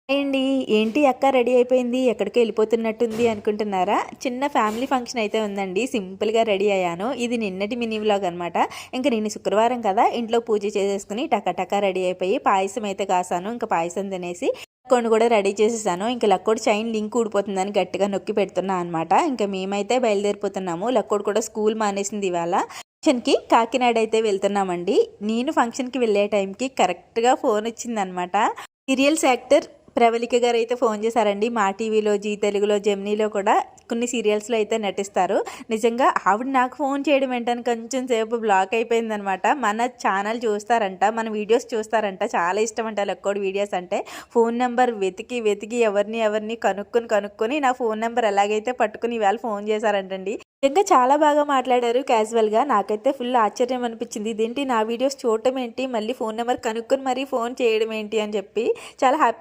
ఏండి ఏంటి అక్క రెడీ అయిపోయింది ఎక్కడికో వెళ్ళిపోతున్నట్టుంది అనుకుంటున్నారా? చిన్న ఫ్యామిలీ ఫంక్షన్ అయితే ఉందండి. సింపుల్‌గా రెడీ అయ్యాను. ఇది నిన్నటి మినీ వ్లాగ్ అనమాట. ఇంక నిన్న శుక్రవారం కదా ఇంట్లో పూజ చేసేసుకుని టక రెడీ అయిపోయి పాయసం అయితే కాసాను. ఇంక పాయసం తినేసి లక్కోడిని కూడా రెడీ చేసేసాను. ఇంక లక్కోడి చైన్ లింక్ ఊడిపోతుందని గట్టిగా నొక్కి పెడుతున్నా అనమాట. ఇంక మేమైతే బయలుదేరిపోతున్నాము. లక్కోడు కూడా స్కూల్ మానేసింది ఇవాళ. ఫంక్షన్‌కి కాకినాడ అయితే వెళ్తున్నామండి. నేను ఫంక్షన్‌కి వెళ్ళే టైంకి కరెక్ట్‌గా ఫోన్ వచ్చిందనమాట. సీరియల్స్ యాక్టర్ ప్రవళిక గారు అయితే ఫోన్ చేశారండి. మా టీవీలో, జీ తెలుగులో, జెమినీలో కూడా కొన్ని సీరియల్స్‌లో అయితే నటిస్తారు. నిజంగా ఆవిడ నాకు ఫోన్ చేయడం ఏంటని కొంచెం సేపు బ్లాక్ అయిపోయిందనమాట. మన ఛానల్ చూస్తారంట, మన వీడియోస్ చూస్తారంట. చాలా ఇష్టం అంట లక్కోడి వీడియోస్ అంటే. ఫోన్ నెంబర్ వెతికి ఎవరిని కనుక్కొని నా ఫోన్ నెంబర్ ఎలాగైతే పట్టుకుని ఈవేళ ఫోన్ చేశారంటండి. నిజంగా చాలా బాగా మాట్లాడారు క్యాజువల్‌గా. నాకైతే ఫుల్ ఆశ్చర్యం అనిపించింది. ఇదేంటి నా వీడియోస్ చూడటం ఏంటి, మళ్ళీ ఫోన్ నెంబర్ కనుక్కొని మరీ ఫోన్ చేయడం ఏంటి అని చెప్పి చాలా హ్యాపీగా